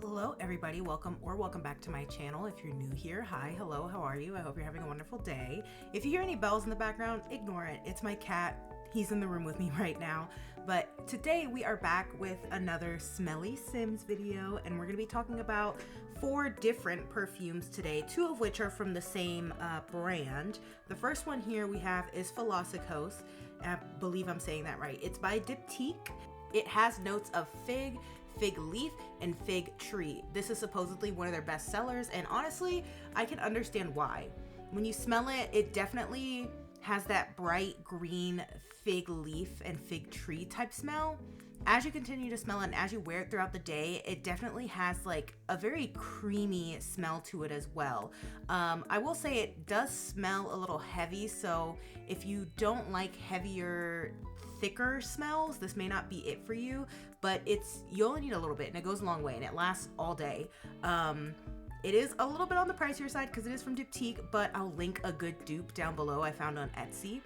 Hello everybody, welcome back to my channel. If you're new here, hi, hello, how are you? I hope you're having a wonderful day. If you hear any bells in the background, ignore it. It's my cat. He's in the room with me right now. But today we are back with another Smelly Sims video, and we're going to be talking about 4 different perfumes today, 2 of which are from the same brand. The first one here we have is Philosykos. I believe I'm saying that right. It's by Diptyque. It has notes of fig leaf, and fig tree. This is supposedly one of their best sellers, and honestly, I can understand why. When you smell it, it definitely has that bright green fig leaf and fig tree type smell. As you continue to smell it and as you wear it throughout the day, it definitely has like a very creamy smell to it as well. I will say it does smell a little heavy, so if you don't like heavier, thicker smells, this may not be it for you, but you only need a little bit and it goes a long way and it lasts all day. It is a little bit on the pricier side because it is from Diptyque, but I'll link a good dupe down below I found on Etsy.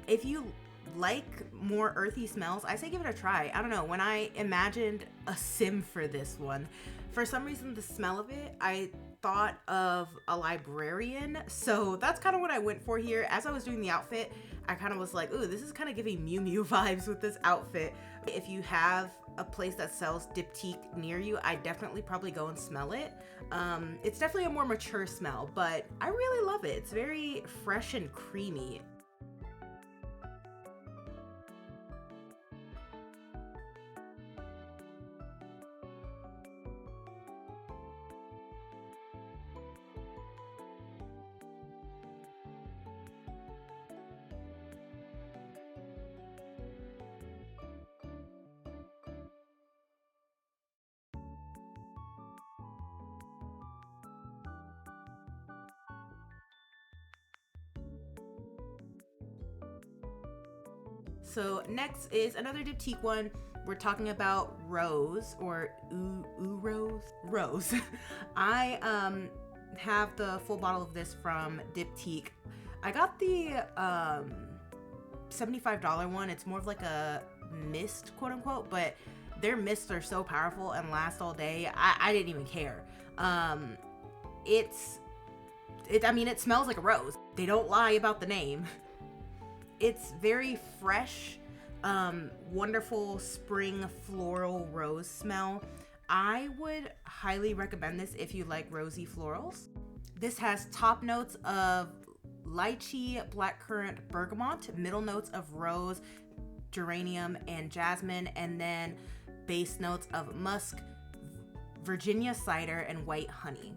If you like more earthy smells, I say give it a try. I don't know, when I imagined a sim for this one, for some reason the smell of it, I thought of a librarian, so that's kind of what I went for here. As I was doing the outfit, I kind of was like, ooh, this is kind of giving Mew Mew vibes with this outfit. If you have a place that sells Diptyque near you, I definitely probably go and smell it. It's definitely a more mature smell, but I really love it. It's very fresh and creamy. So next is another Diptyque one. We're talking about Rose, or Eau Rose? Rose. I have the full bottle of this from Diptyque. I got the $75 one. It's more of like a mist, quote unquote, but their mists are so powerful and last all day. I didn't even care. I mean, it smells like a rose. They don't lie about the name. It's very fresh, wonderful spring floral rose smell. I would highly recommend this if you like rosy florals. This has top notes of lychee, blackcurrant, bergamot, middle notes of rose, geranium, and jasmine, and then base notes of musk, Virginia cider, and white honey.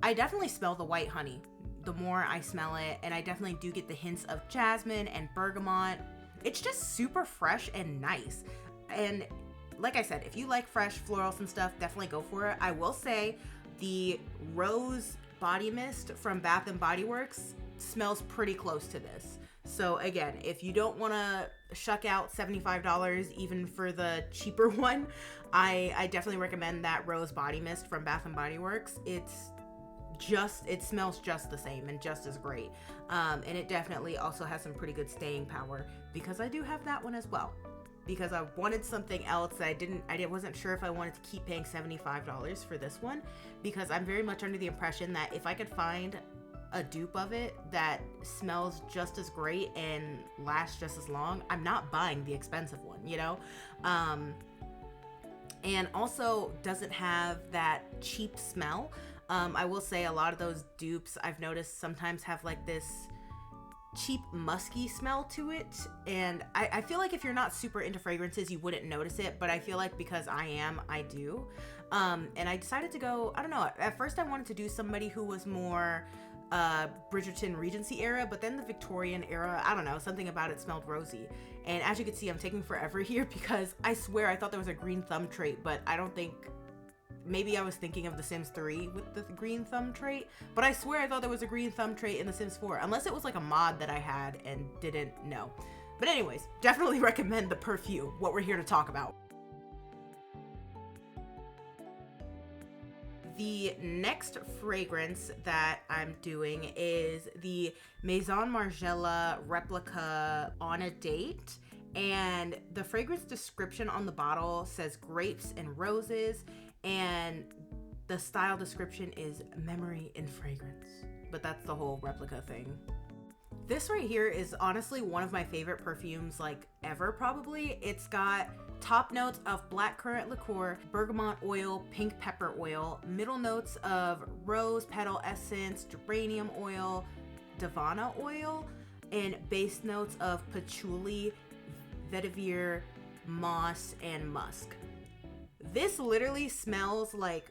I definitely smell the white honey the more I smell it, and I definitely do get the hints of jasmine and bergamot. It's just super fresh and nice. And like I said, if you like fresh florals and stuff, definitely go for it. I will say the rose body mist from Bath and Body Works smells pretty close to this. So again, if you don't want to shuck out $75 even for the cheaper one, I definitely recommend that rose body mist from Bath and Body Works. It smells just the same and just as great, and it definitely also has some pretty good staying power, because I do have that one as well, because I wanted something else that I wasn't sure if I wanted to keep paying $75 for this one, because I'm very much under the impression that if I could find a dupe of it that smells just as great and lasts just as long, I'm not buying the expensive one, you know. And also doesn't have that cheap smell. I will say a lot of those dupes I've noticed sometimes have like this cheap musky smell to it, and I feel like if you're not super into fragrances you wouldn't notice it, but I feel like because I do. And I decided to go, I don't know, at first I wanted to do somebody who was more Bridgerton Regency era, but then the Victorian era, I don't know, something about it smelled rosy. And as you can see, I'm taking forever here because I swear I thought there was a green thumb trait, but I don't think. Maybe I was thinking of The Sims 3 with the green thumb trait, but I swear I thought there was a green thumb trait in The Sims 4, unless it was like a mod that I had and didn't know. But anyways, definitely recommend the Perfume, what we're here to talk about. The next fragrance that I'm doing is the Maison Margiela Replica On a Date. And the fragrance description on the bottle says grapes and roses. and the style description is memory and fragrance, but that's the whole replica thing. This right here is honestly one of my favorite perfumes like ever probably. It's got top notes of blackcurrant liqueur, bergamot oil, pink pepper oil, middle notes of rose petal essence, geranium oil, davana oil, and base notes of patchouli, vetiver, moss, and musk. This literally smells like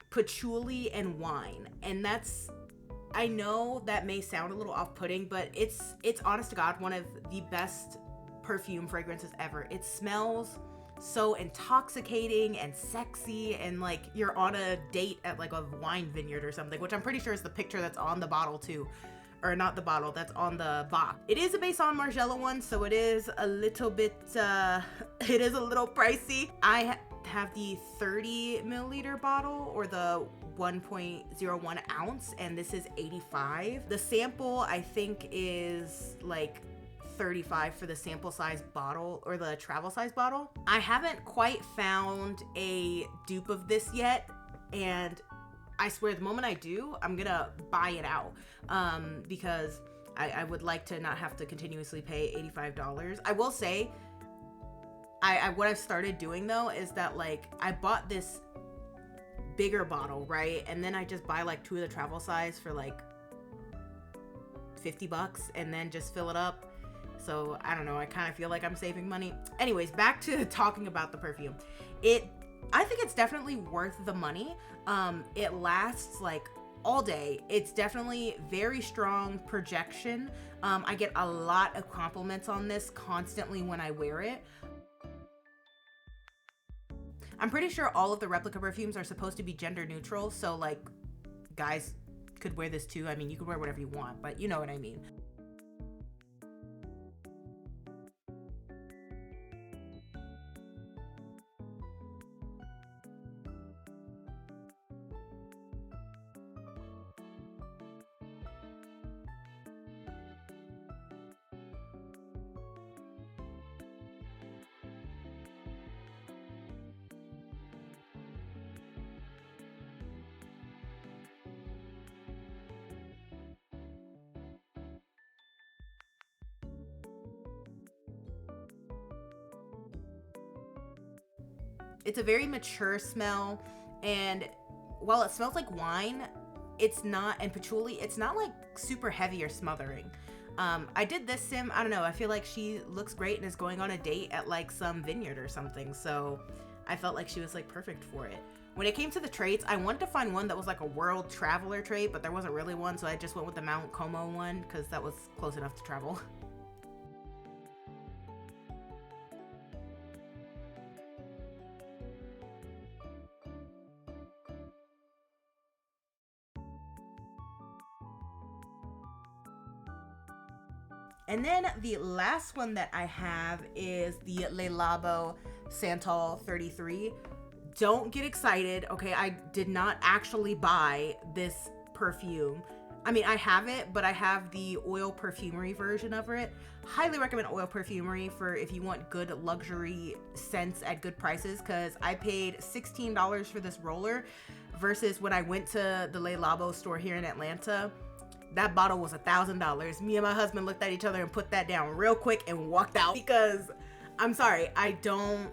patchouli and wine, and that's, I know that may sound a little off-putting, but it's honest to God one of the best perfume fragrances ever. It smells so intoxicating and sexy, and like you're on a date at like a wine vineyard or something, which I'm pretty sure is the picture that's on the bottle too. Or not the bottle, that's on the box. It is a base on Margiela one, so it is a little bit, it is a little pricey. I have the 30 milliliter bottle or the 1.01 ounce, and this is $85. The sample I think is like $35 for the sample size bottle or the travel size bottle. I haven't quite found a dupe of this yet, and I swear the moment I do, I'm gonna buy it out because I would like to not have to continuously pay $85. I will say, what I've started doing though is that like I bought this bigger bottle, right? And then I just buy like 2 of the travel size for like $50 and then just fill it up. So I don't know, I kind of feel like I'm saving money. Anyways, back to talking about the perfume. I think it's definitely worth the money. It lasts like all day. It's definitely very strong projection. I get a lot of compliments on this constantly when I wear it. I'm pretty sure all of the replica perfumes are supposed to be gender neutral, so like guys could wear this too. I mean, you could wear whatever you want, but you know what I mean. It's a very mature smell, and while it smells like wine, it's not, and patchouli, it's not like super heavy or smothering. I did this sim, I don't know, I feel like she looks great and is going on a date at like some vineyard or something, so I felt like she was like perfect for it. When it came to the traits, I wanted to find one that was like a world traveler trait, but there wasn't really one, so I just went with the Mount Como one because that was close enough to travel. And then the last one that I have is the Le Labo Santal 33. Don't get excited, okay? I did not actually buy this perfume. I mean, I have it, but I have the oil perfumery version of it. Highly recommend oil perfumery for if you want good luxury scents at good prices, because I paid $16 for this roller versus when I went to the Le Labo store here in Atlanta, that bottle was $1,000. Me and my husband looked at each other and put that down real quick and walked out because I'm sorry, I don't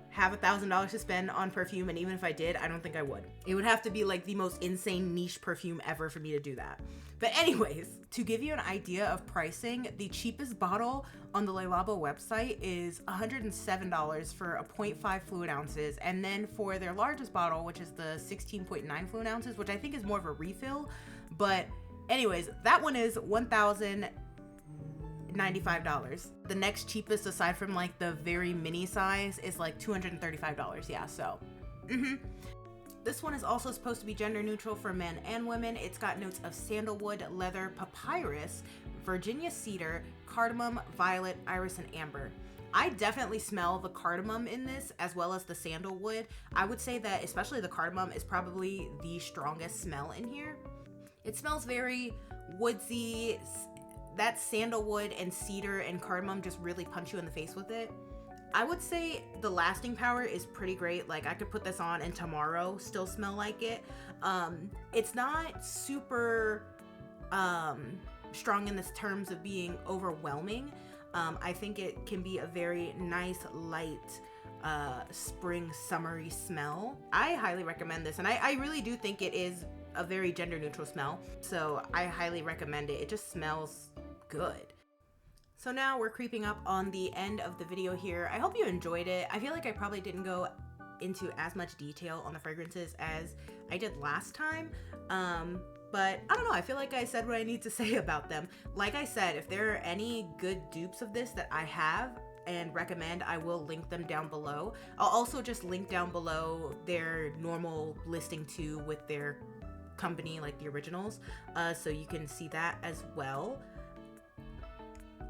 have $1,000 to spend on perfume, and even if I did, I don't think I would. It would have to be like the most insane niche perfume ever for me to do that. But anyways, to give you an idea of pricing, the cheapest bottle on the Le Labo website is $107 for a 0.5 fluid ounces, and then for their largest bottle, which is the 16.9 fluid ounces, which I think is more of a refill, but anyways, that one is $1,095. The next cheapest, aside from like the very mini size, is like $235. Yeah, so This one is also supposed to be gender neutral for men and women. It's got notes of sandalwood, leather, papyrus, Virginia cedar, cardamom, violet, iris, and amber. I definitely smell the cardamom in this as well as the sandalwood. I would say that especially the cardamom is probably the strongest smell in here. It smells very woodsy. That sandalwood and cedar and cardamom just really punch you in the face with it. I would say the lasting power is pretty great. Like I could put this on and tomorrow still smell like it. It's not super strong in this terms of being overwhelming. I think it can be a very nice, light, spring, summery smell. I highly recommend this, and I really do think it is a very gender neutral smell. So I highly recommend it. It just smells good. So now we're creeping up on the end of the video here. I hope you enjoyed it. I feel like I probably didn't go into as much detail on the fragrances as I did last time. But I don't know, I feel like I said what I need to say about them. Like I said, if there are any good dupes of this that I have and recommend, I will link them down below. I'll also just link down below their normal listing too with their company, like the originals, so you can see that as well.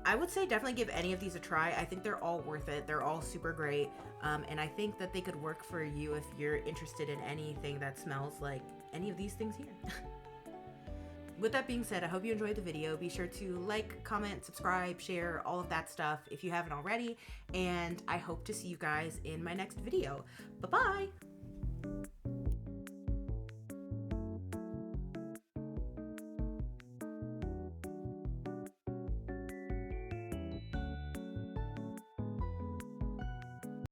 I would say definitely give any of these a try. I think they're all worth it. They're all super great. And I think that they could work for you if you're interested in anything that smells like any of these things here. With that being said, I hope you enjoyed the video. Be sure to like, comment, subscribe, share, all of that stuff if you haven't already. And I hope to see you guys in my next video. Bye-bye.